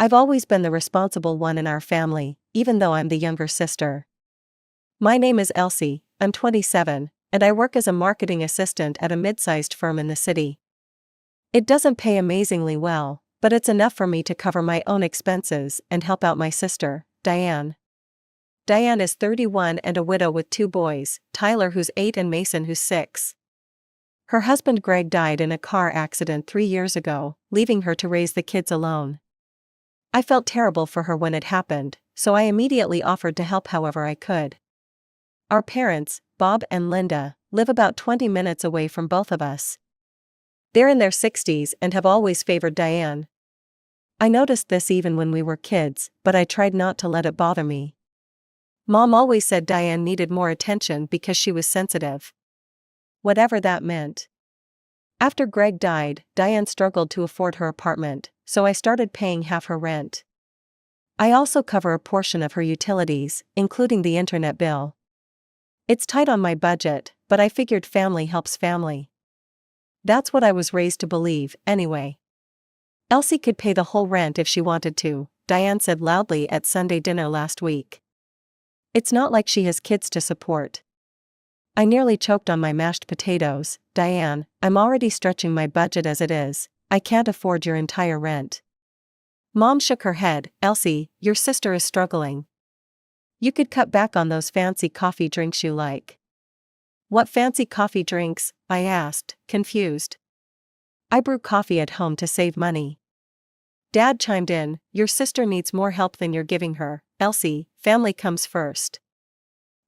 I've always been the responsible one in our family, even though I'm the younger sister. My name is Elsie, I'm 27, and I work as a marketing assistant at a mid-sized firm in the city. It doesn't pay amazingly well, but it's enough for me to cover my own expenses and help out my sister, Diane. Diane is 31 and a widow with 2 boys, Tyler who's 8 and Mason who's 6. Her husband Greg died in a car accident 3 years ago, leaving her to raise the kids alone. I felt terrible for her when it happened, so I immediately offered to help however I could. Our parents, Bob and Linda, live about 20 minutes away from both of us. They're in their 60s and have always favored Diane. I noticed this even when we were kids, but I tried not to let it bother me. Mom always said Diane needed more attention because she was sensitive. Whatever that meant. After Greg died, Diane struggled to afford her apartment, so I started paying half her rent. I also cover a portion of her utilities, including the internet bill. It's tight on my budget, but I figured family helps family. That's what I was raised to believe, anyway. Elsie could pay the whole rent if she wanted to, Diane said loudly at Sunday dinner last week. It's not like she has kids to support. I nearly choked on my mashed potatoes. Diane, I'm already stretching my budget as it is, I can't afford your entire rent. Mom shook her head. Elsie, your sister is struggling. You could cut back on those fancy coffee drinks you like. What fancy coffee drinks? I asked, confused. I brew coffee at home to save money. Dad chimed in, your sister needs more help than you're giving her, Elsie, family comes first.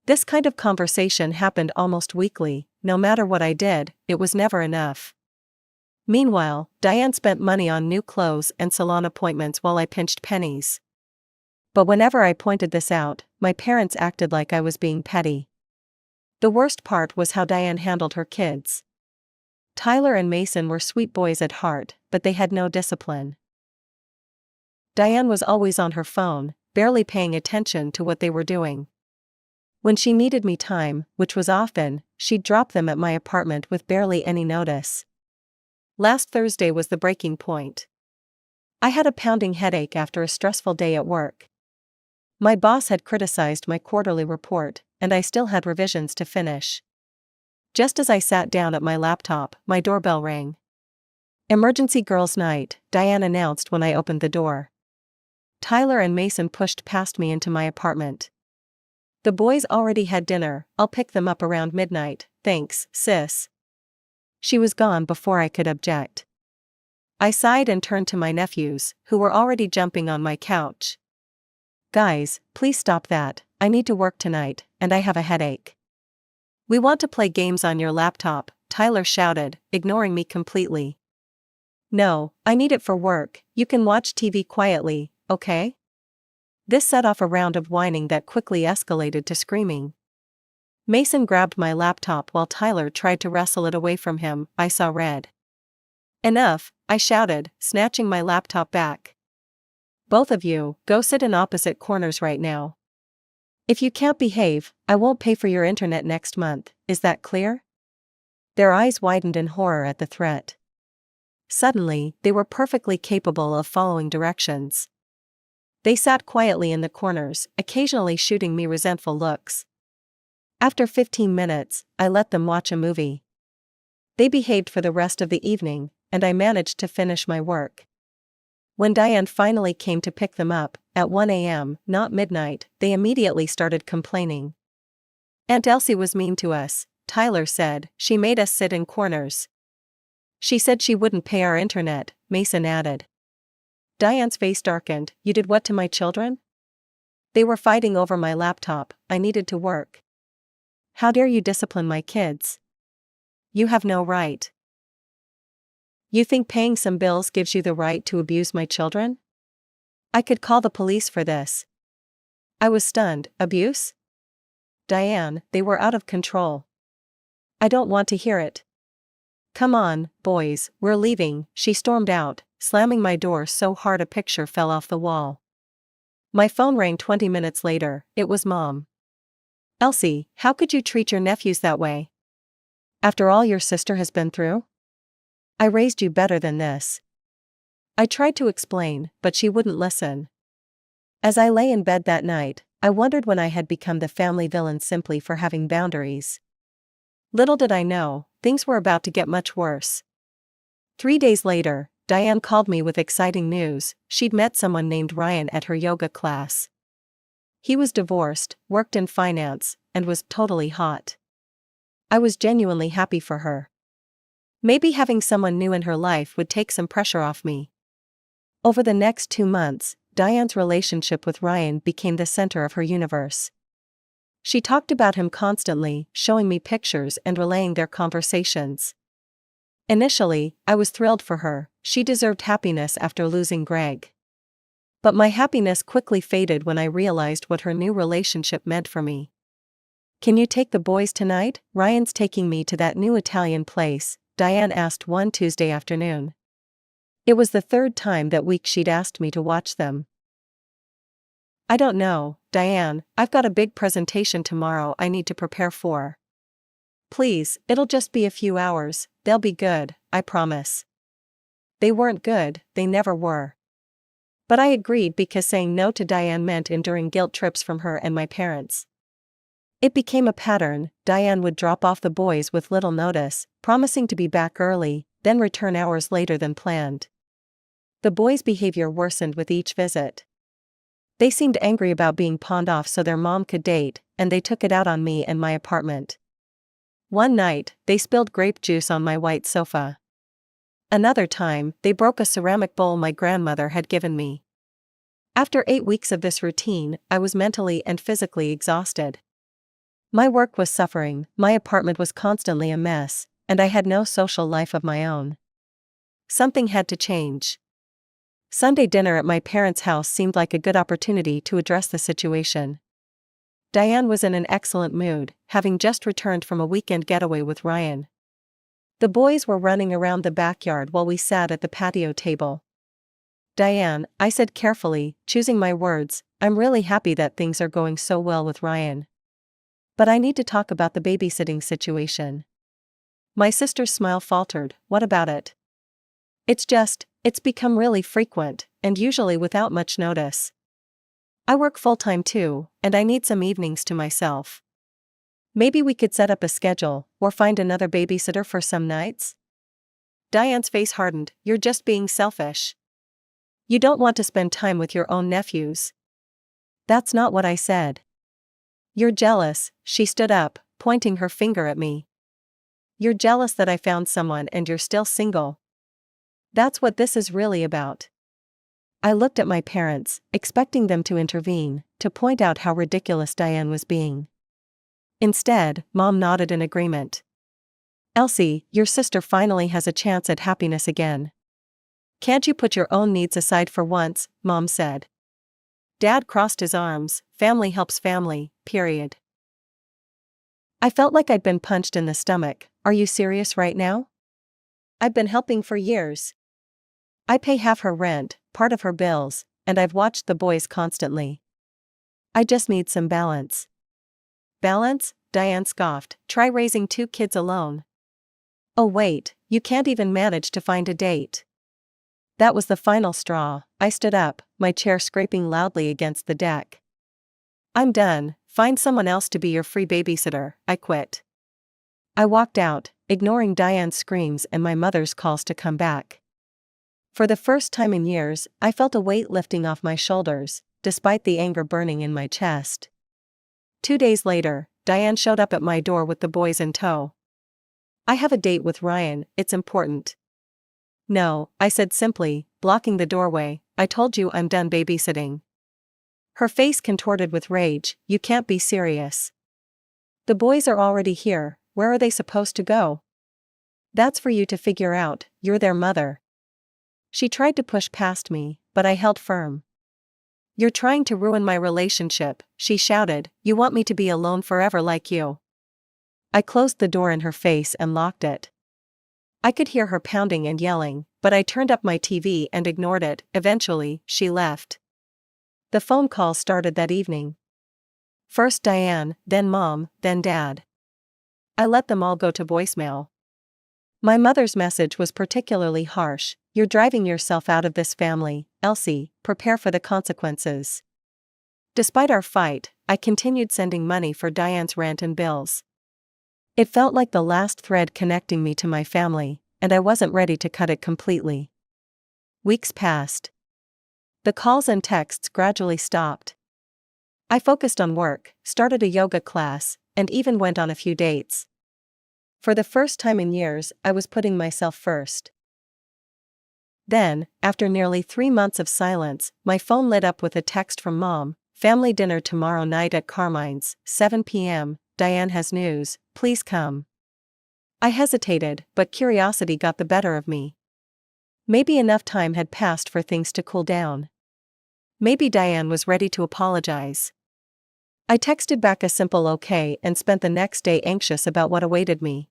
This kind of conversation happened almost weekly. No matter what I did, it was never enough. Meanwhile, Diane spent money on new clothes and salon appointments while I pinched pennies. But whenever I pointed this out, my parents acted like I was being petty. The worst part was how Diane handled her kids. Tyler and Mason were sweet boys at heart, but they had no discipline. Diane was always on her phone, barely paying attention to what they were doing. When she needed me time, which was often, she'd drop them at my apartment with barely any notice. Last Thursday was the breaking point. I had a pounding headache after a stressful day at work. My boss had criticized my quarterly report, and I still had revisions to finish. Just as I sat down at my laptop, my doorbell rang. Emergency girls' night, Diane announced when I opened the door. Tyler and Mason pushed past me into my apartment. The boys already had dinner, I'll pick them up around midnight, thanks, sis. She was gone before I could object. I sighed and turned to my nephews, who were already jumping on my couch. Guys, please stop that, I need to work tonight, and I have a headache. We want to play games on your laptop, Tyler shouted, ignoring me completely. No, I need it for work, you can watch TV quietly, okay? This set off a round of whining that quickly escalated to screaming. Mason grabbed my laptop while Tyler tried to wrestle it away from him. I saw red. Enough, I shouted, snatching my laptop back. Both of you, go sit in opposite corners right now. If you can't behave, I won't pay for your internet next month, is that clear? Their eyes widened in horror at the threat. Suddenly, they were perfectly capable of following directions. They sat quietly in the corners, occasionally shooting me resentful looks. After 15 minutes, I let them watch a movie. They behaved for the rest of the evening, and I managed to finish my work. When Diane finally came to pick them up, at 1 a.m., not midnight, they immediately started complaining. Aunt Elsie was mean to us, Tyler said, she made us sit in corners. She said she wouldn't pay our internet, Mason added. Diane's face darkened. You did what to my children? They were fighting over my laptop, I needed to work. How dare you discipline my kids? You have no right. You think paying some bills gives you the right to abuse my children? I could call the police for this. I was stunned. Abuse? Diane, they were out of control. I don't want to hear it. Come on, boys, we're leaving, she stormed out, slamming my door so hard a picture fell off the wall. My phone rang 20 minutes later, it was Mom. Elsie, how could you treat your nephews that way? After all your sister has been through? I raised you better than this. I tried to explain, but she wouldn't listen. As I lay in bed that night, I wondered when I had become the family villain simply for having boundaries. Little did I know, things were about to get much worse. 3 days later, Diane called me with exciting news. She'd met someone named Ryan at her yoga class. He was divorced, worked in finance, and was totally hot. I was genuinely happy for her. Maybe having someone new in her life would take some pressure off me. Over the next 2 months, Diane's relationship with Ryan became the center of her universe. She talked about him constantly, showing me pictures and relaying their conversations. Initially, I was thrilled for her. She deserved happiness after losing Greg. But my happiness quickly faded when I realized what her new relationship meant for me. "Can you take the boys tonight? Ryan's taking me to that new Italian place," Diane asked one Tuesday afternoon. It was the third time that week she'd asked me to watch them. "I don't know, Diane, I've got a big presentation tomorrow I need to prepare for." "Please, it'll just be a few hours, they'll be good, I promise." They weren't good, they never were. But I agreed because saying no to Diane meant enduring guilt trips from her and my parents. It became a pattern. Diane would drop off the boys with little notice, promising to be back early, then return hours later than planned. The boys' behavior worsened with each visit. They seemed angry about being pawned off so their mom could date, and they took it out on me and my apartment. One night, they spilled grape juice on my white sofa. Another time, they broke a ceramic bowl my grandmother had given me. After 8 weeks of this routine, I was mentally and physically exhausted. My work was suffering, my apartment was constantly a mess, and I had no social life of my own. Something had to change. Sunday dinner at my parents' house seemed like a good opportunity to address the situation. Diane was in an excellent mood, having just returned from a weekend getaway with Ryan. The boys were running around the backyard while we sat at the patio table. "Diane," I said carefully, choosing my words, "I'm really happy that things are going so well with Ryan. But I need to talk about the babysitting situation." My sister's smile faltered. "What about it?" It's become really frequent, and usually without much notice. I work full-time too, and I need some evenings to myself. Maybe we could set up a schedule, or find another babysitter for some nights?" Diane's face hardened. "You're just being selfish. You don't want to spend time with your own nephews." "That's not what I said." "You're jealous." She stood up, pointing her finger at me. "You're jealous that I found someone and you're still single. That's what this is really about." I looked at my parents, expecting them to intervene, to point out how ridiculous Diane was being. Instead, Mom nodded in agreement. "Elsie, your sister finally has a chance at happiness again. Can't you put your own needs aside for once?" Mom said. Dad crossed his arms. "Family helps family, period." I felt like I'd been punched in the stomach. "Are you serious right now? I've been helping for years. I pay half her rent, part of her bills, and I've watched the boys constantly. I just need some balance." "Balance?" Diane scoffed. "Try raising 2 kids alone." "Oh wait, you can't even manage to find a date." That was the final straw. I stood up, my chair scraping loudly against the deck. "I'm done. Find someone else to be your free babysitter." I quit. I walked out, ignoring Diane's screams and my mother's calls to come back. For the first time in years, I felt a weight lifting off my shoulders, despite the anger burning in my chest. 2 days later, Diane showed up at my door with the boys in tow. "I have a date with Ryan, it's important." "No," I said simply, blocking the doorway. "I told you I'm done babysitting." Her face contorted with rage. "You can't be serious. The boys are already here, where are they supposed to go?" "That's for you to figure out, you're their mother." She tried to push past me, but I held firm. "You're trying to ruin my relationship," she shouted. "You want me to be alone forever like you." I closed the door in her face and locked it. I could hear her pounding and yelling, but I turned up my TV and ignored it. Eventually, she left. The phone calls started that evening. First Diane, then Mom, then Dad. I let them all go to voicemail. My mother's message was particularly harsh. You're driving yourself out of this family, Elsie, prepare for the consequences. Despite our fight, I continued sending money for Diane's rent and bills. It felt like the last thread connecting me to my family, and I wasn't ready to cut it completely. Weeks passed. The calls and texts gradually stopped. I focused on work, started a yoga class, and even went on a few dates. For the first time in years, I was putting myself first. Then, after nearly 3 months of silence, my phone lit up with a text from Mom. Family dinner tomorrow night at Carmine's, 7 p.m., Diane has news, please come. I hesitated, but curiosity got the better of me. Maybe enough time had passed for things to cool down. Maybe Diane was ready to apologize. I texted back a simple okay and spent the next day anxious about what awaited me.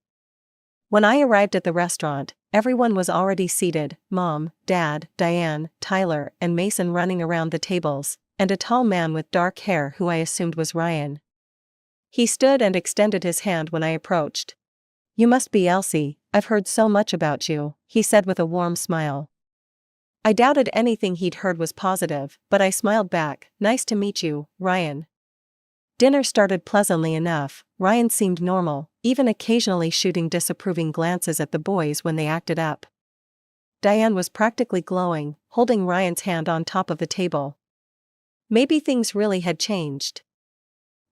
When I arrived at the restaurant, everyone was already seated, Mom, Dad, Diane, Tyler, and Mason running around the tables, and a tall man with dark hair who I assumed was Ryan. He stood and extended his hand when I approached. You must be Elsie, I've heard so much about you, he said with a warm smile. I doubted anything he'd heard was positive, but I smiled back, nice to meet you, Ryan. Dinner started pleasantly enough. Ryan seemed normal, even occasionally shooting disapproving glances at the boys when they acted up. Diane was practically glowing, holding Ryan's hand on top of the table. Maybe things really had changed.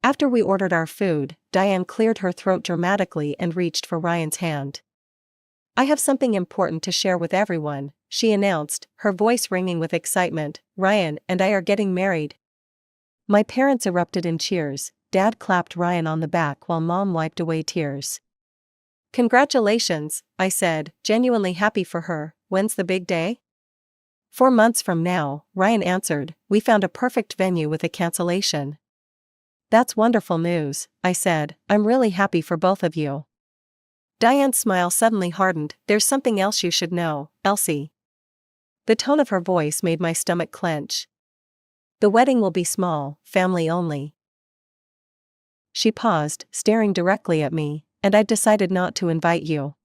After we ordered our food, Diane cleared her throat dramatically and reached for Ryan's hand. I have something important to share with everyone, she announced, her voice ringing with excitement. Ryan and I are getting married. My parents erupted in cheers. Dad clapped Ryan on the back while Mom wiped away tears. Congratulations, I said, genuinely happy for her. When's the big day? 4 months from now, Ryan answered. We found a perfect venue with a cancellation. That's wonderful news, I said. I'm really happy for both of you. Diane's smile suddenly hardened. There's something else you should know, Elsie. The tone of her voice made my stomach clench. The wedding will be small, family only. She paused, staring directly at me, and I'd decided not to invite you.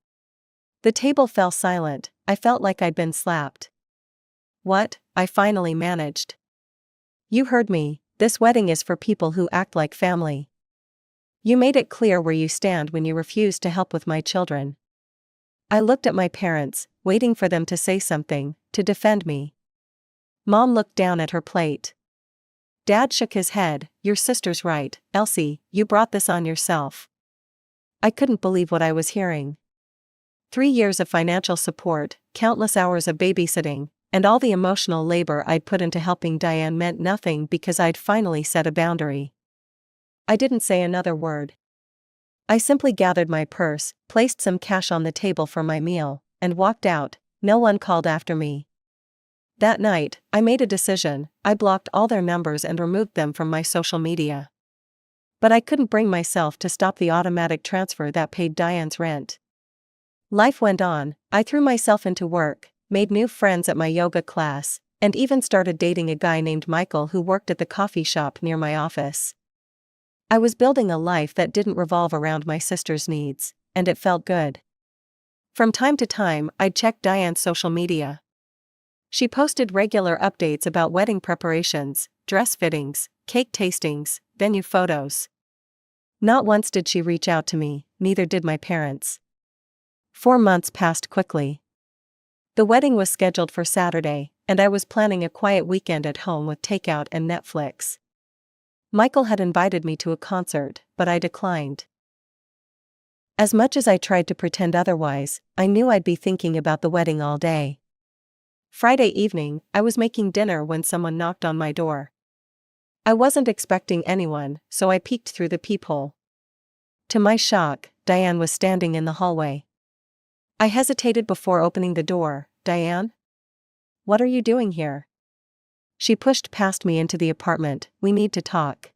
The table fell silent. I felt like I'd been slapped. What? I finally managed. You heard me, this wedding is for people who act like family. You made it clear where you stand when you refused to help with my children. I looked at my parents, waiting for them to say something, to defend me. Mom looked down at her plate. Dad shook his head. Your sister's right, Elsie, you brought this on yourself. I couldn't believe what I was hearing. 3 years of financial support, countless hours of babysitting, and all the emotional labor I'd put into helping Diane meant nothing because I'd finally set a boundary. I didn't say another word. I simply gathered my purse, placed some cash on the table for my meal, and walked out. No one called after me. That night, I made a decision. I blocked all their numbers and removed them from my social media. But I couldn't bring myself to stop the automatic transfer that paid Diane's rent. Life went on. I threw myself into work, made new friends at my yoga class, and even started dating a guy named Michael who worked at the coffee shop near my office. I was building a life that didn't revolve around my sister's needs, and it felt good. From time to time, I'd check Diane's social media. She posted regular updates about wedding preparations, dress fittings, cake tastings, venue photos. Not once did she reach out to me, neither did my parents. 4 months passed quickly. The wedding was scheduled for Saturday, and I was planning a quiet weekend at home with takeout and Netflix. Michael had invited me to a concert, but I declined. As much as I tried to pretend otherwise, I knew I'd be thinking about the wedding all day. Friday evening, I was making dinner when someone knocked on my door. I wasn't expecting anyone, so I peeked through the peephole. To my shock, Diane was standing in the hallway. I hesitated before opening the door. Diane? What are you doing here? She pushed past me into the apartment. We need to talk.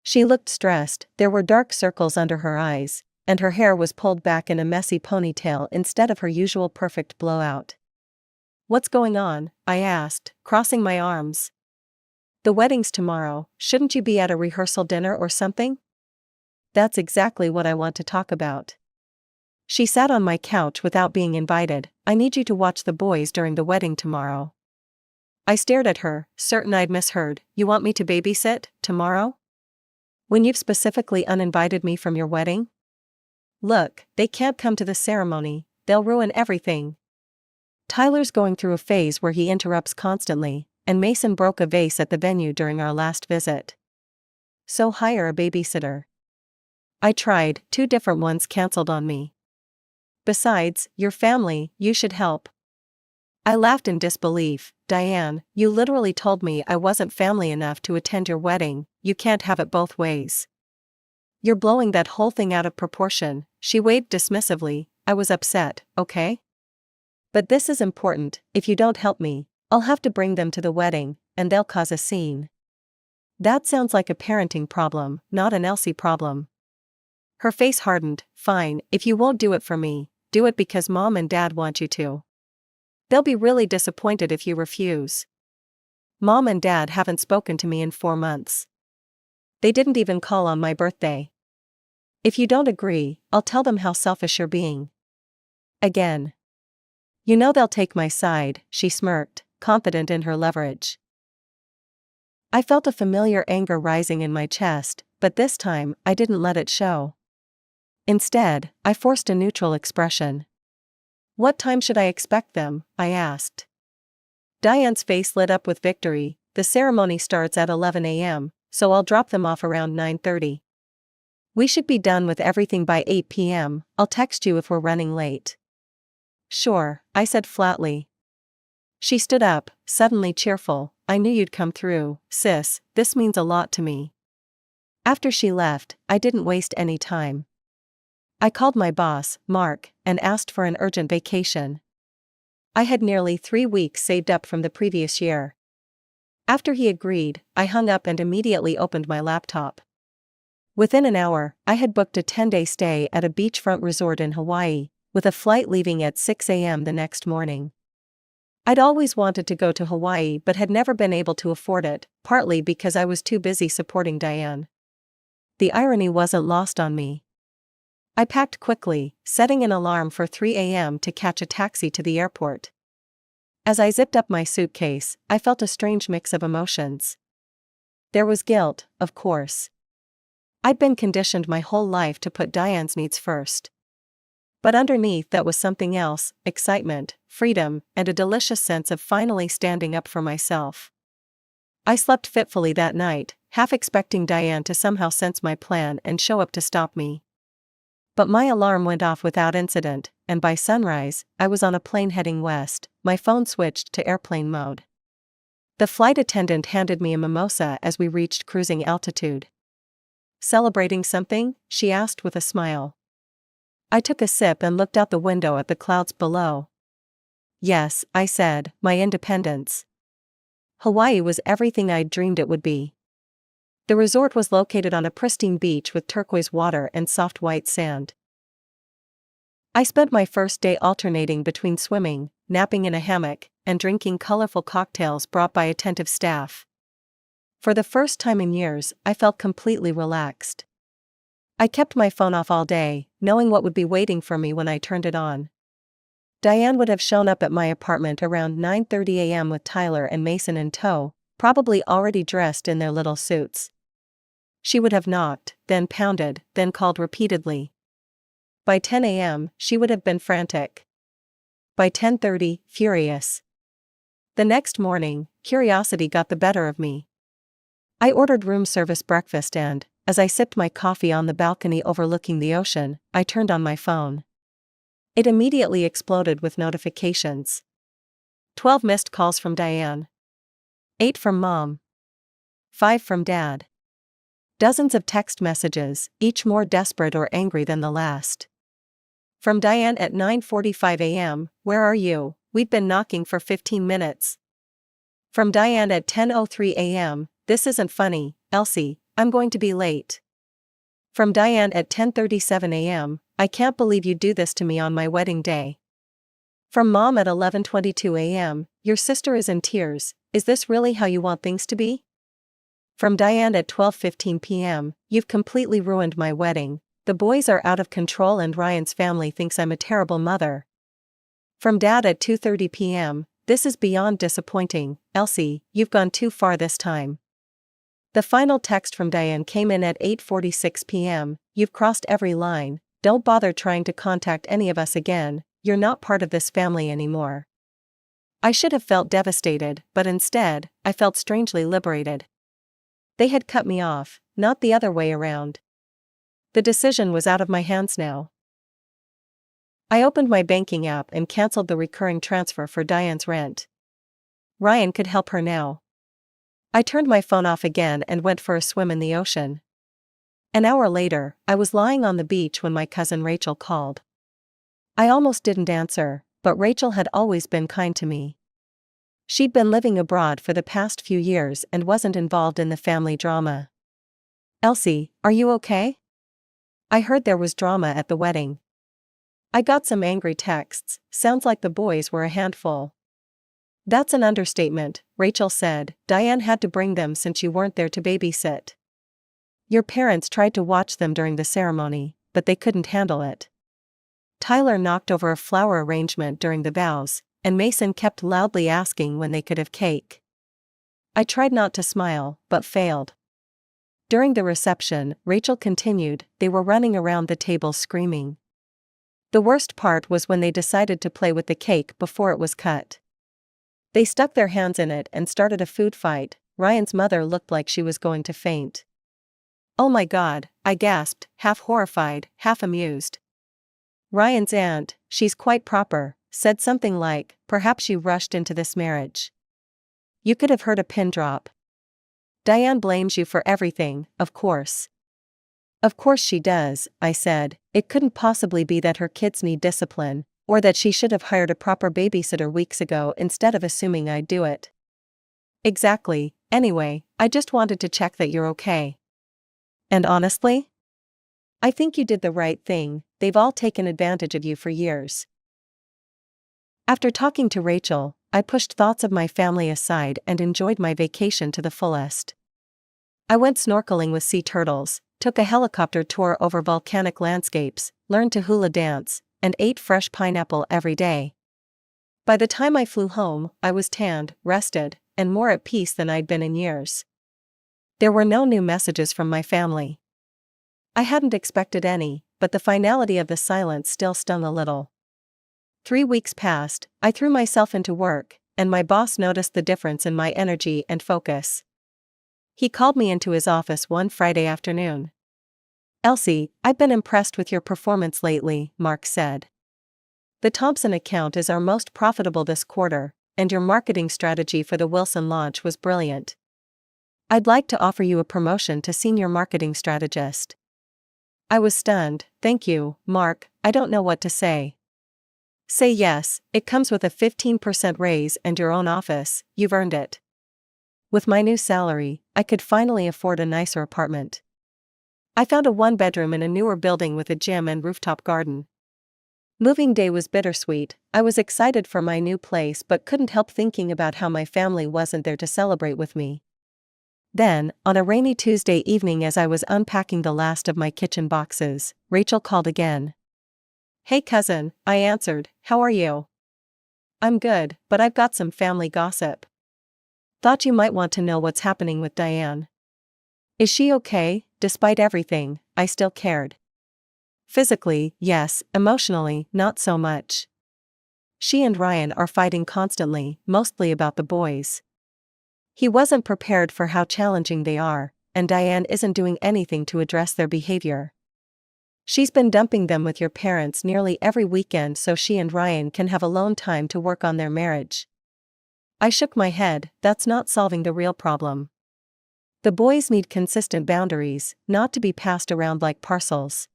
She looked stressed. There were dark circles under her eyes, and her hair was pulled back in a messy ponytail instead of her usual perfect blowout. What's going on? I asked, crossing my arms. The wedding's tomorrow. Shouldn't you be at a rehearsal dinner or something? That's exactly what I want to talk about. She sat on my couch without being invited. I need you to watch the boys during the wedding tomorrow. I stared at her, certain I'd misheard. You want me to babysit, tomorrow? When you've specifically uninvited me from your wedding? Look, they can't come to the ceremony, they'll ruin everything. Tyler's going through a phase where he interrupts constantly, and Mason broke a vase at the venue during our last visit. So hire a babysitter. I tried, 2 different ones canceled on me. Besides, your family, you should help. I laughed in disbelief. Diane, you literally told me I wasn't family enough to attend your wedding. You can't have it both ways. You're blowing that whole thing out of proportion. She waved dismissively. I was upset, okay? But this is important. If you don't help me, I'll have to bring them to the wedding, and they'll cause a scene. That sounds like a parenting problem, not an Elsie problem. Her face hardened. Fine, if you won't do it for me, do it because Mom and Dad want you to. They'll be really disappointed if you refuse. Mom and Dad haven't spoken to me in 4 months. They didn't even call on my birthday. If you don't agree, I'll tell them how selfish you're being. Again. You know they'll take my side, she smirked, confident in her leverage. I felt a familiar anger rising in my chest, but this time I didn't let it show. Instead, I forced a neutral expression. What time should I expect them? I asked. Diane's face lit up with victory. The ceremony starts at 11 a.m., so I'll drop them off around 9:30. We should be done with everything by 8 p.m. I'll text you if we're running late. Sure, I said flatly. She stood up, suddenly cheerful. I knew you'd come through, sis, this means a lot to me. After she left, I didn't waste any time. I called my boss, Mark, and asked for an urgent vacation. I had nearly 3 weeks saved up from the previous year. After he agreed, I hung up and immediately opened my laptop. Within an hour, I had booked a 10-day stay at a beachfront resort in Hawaii, with a flight leaving at 6 a.m. the next morning. I'd always wanted to go to Hawaii but had never been able to afford it, partly because I was too busy supporting Diane. The irony wasn't lost on me. I packed quickly, setting an alarm for 3 a.m. to catch a taxi to the airport. As I zipped up my suitcase, I felt a strange mix of emotions. There was guilt, of course. I'd been conditioned my whole life to put Diane's needs first. But underneath that was something else, excitement, freedom, and a delicious sense of finally standing up for myself. I slept fitfully that night, half expecting Diane to somehow sense my plan and show up to stop me. But my alarm went off without incident, and by sunrise, I was on a plane heading west. My phone switched to airplane mode. The flight attendant handed me a mimosa as we reached cruising altitude. Celebrating something? She asked with a smile. I took a sip and looked out the window at the clouds below. Yes, I said, my independence. Hawaii was everything I'd dreamed it would be. The resort was located on a pristine beach with turquoise water and soft white sand. I spent my first day alternating between swimming, napping in a hammock, and drinking colorful cocktails brought by attentive staff. For the first time in years, I felt completely relaxed. I kept my phone off all day, knowing what would be waiting for me when I turned it on. Diane would have shown up at my apartment around 9:30 a.m. with Tyler and Mason in tow, probably already dressed in their little suits. She would have knocked, then pounded, then called repeatedly. By 10 a.m., she would have been frantic. By 10:30, furious. The next morning, curiosity got the better of me. I ordered room service breakfast and, as I sipped my coffee on the balcony overlooking the ocean, I turned on my phone. It immediately exploded with notifications. 12 missed calls from Diane. 8 from Mom. 5 from Dad. Dozens of text messages, each more desperate or angry than the last. From Diane at 9:45 a.m., where are you? We've been knocking for 15 minutes. From Diane at 10:03 a.m., this isn't funny, Elsie, I'm going to be late. From Diane at 10:37 a.m., I can't believe you do this to me on my wedding day. From Mom at 11:22 a.m., your sister is in tears, is this really how you want things to be? From Diane at 12:15 p.m., you've completely ruined my wedding, the boys are out of control and Ryan's family thinks I'm a terrible mother. From Dad at 2:30 p.m., this is beyond disappointing, Elsie, you've gone too far this time. The final text from Diane came in at 8:46 p.m., you've crossed every line, don't bother trying to contact any of us again, you're not part of this family anymore. I should have felt devastated, but instead, I felt strangely liberated. They had cut me off, not the other way around. The decision was out of my hands now. I opened my banking app and canceled the recurring transfer for Diane's rent. Ryan could help her now. I turned my phone off again and went for a swim in the ocean. An hour later, I was lying on the beach when my cousin Rachel called. I almost didn't answer, but Rachel had always been kind to me. She'd been living abroad for the past few years and wasn't involved in the family drama. Elsie, are you okay? I heard there was drama at the wedding. I got some angry texts, sounds like the boys were a handful. That's an understatement, Rachel said, Diane had to bring them since you weren't there to babysit. Your parents tried to watch them during the ceremony, but they couldn't handle it. Tyler knocked over a flower arrangement during the vows, and Mason kept loudly asking when they could have cake. I tried not to smile, but failed. During the reception, Rachel continued, they were running around the table screaming. The worst part was when they decided to play with the cake before it was cut. They stuck their hands in it and started a food fight. Ryan's mother looked like she was going to faint. Oh my God, I gasped, half horrified, half amused. Ryan's aunt, she's quite proper, said something like, perhaps you rushed into this marriage. You could have heard a pin drop. Diane blames you for everything, of course. Of course she does, I said, it couldn't possibly be that her kids need discipline, or that she should have hired a proper babysitter weeks ago instead of assuming I'd do it. Exactly, anyway, I just wanted to check that you're okay. And honestly? I think you did the right thing, they've all taken advantage of you for years. After talking to Rachel, I pushed thoughts of my family aside and enjoyed my vacation to the fullest. I went snorkeling with sea turtles, took a helicopter tour over volcanic landscapes, learned to hula dance, and ate fresh pineapple every day. By the time I flew home, I was tanned, rested, and more at peace than I'd been in years. There were no new messages from my family. I hadn't expected any, but the finality of the silence still stung a little. 3 weeks passed, I threw myself into work, and my boss noticed the difference in my energy and focus. He called me into his office one Friday afternoon. Elsie, I've been impressed with your performance lately, Mark said. The Thompson account is our most profitable this quarter, and your marketing strategy for the Wilson launch was brilliant. I'd like to offer you a promotion to senior marketing strategist. I was stunned. Thank you, Mark, I don't know what to say. Say yes, it comes with a 15% raise and your own office, you've earned it. With my new salary, I could finally afford a nicer apartment. I found a 1-bedroom in a newer building with a gym and rooftop garden. Moving day was bittersweet. I was excited for my new place but couldn't help thinking about how my family wasn't there to celebrate with me. Then, on a rainy Tuesday evening as I was unpacking the last of my kitchen boxes, Rachel called again. Hey cousin, I answered, how are you? I'm good, but I've got some family gossip. Thought you might want to know what's happening with Diane. Is she okay? Despite everything, I still cared. Physically, yes, emotionally, not so much. She and Ryan are fighting constantly, mostly about the boys. He wasn't prepared for how challenging they are, and Diane isn't doing anything to address their behavior. She's been dumping them with your parents nearly every weekend so she and Ryan can have alone time to work on their marriage. I shook my head, that's not solving the real problem. The boys need consistent boundaries, not to be passed around like parcels.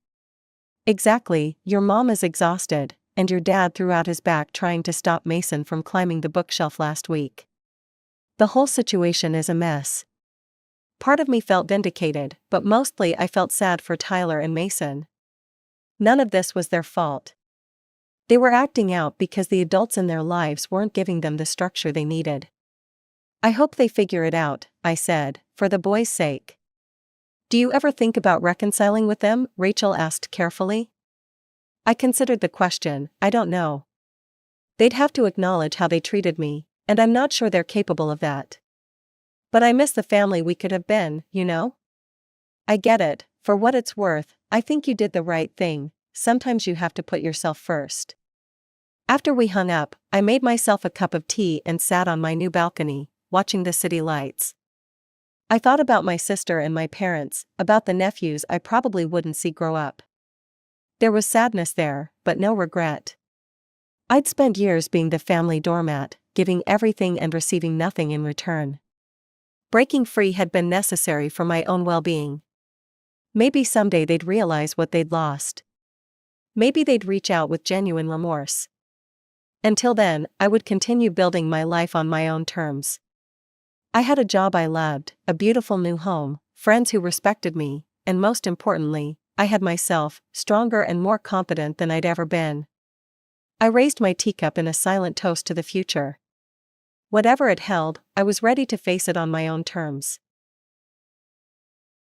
Exactly, your mom is exhausted, and your dad threw out his back trying to stop Mason from climbing the bookshelf last week. The whole situation is a mess. Part of me felt vindicated, but mostly I felt sad for Tyler and Mason. None of this was their fault. They were acting out because the adults in their lives weren't giving them the structure they needed. I hope they figure it out, I said, for the boys' sake. Do you ever think about reconciling with them? Rachel asked carefully. I considered the question. I don't know. They'd have to acknowledge how they treated me, and I'm not sure they're capable of that. But I miss the family we could have been, you know? I get it. For what it's worth, I think you did the right thing. Sometimes you have to put yourself first. After we hung up, I made myself a cup of tea and sat on my new balcony, watching the city lights. I thought about my sister and my parents, about the nephews I probably wouldn't see grow up. There was sadness there, but no regret. I'd spent years being the family doormat, giving everything and receiving nothing in return. Breaking free had been necessary for my own well-being. Maybe someday they'd realize what they'd lost. Maybe they'd reach out with genuine remorse. Until then, I would continue building my life on my own terms. I had a job I loved, a beautiful new home, friends who respected me, and most importantly, I had myself, stronger and more confident than I'd ever been. I raised my teacup in a silent toast to the future. Whatever it held, I was ready to face it on my own terms.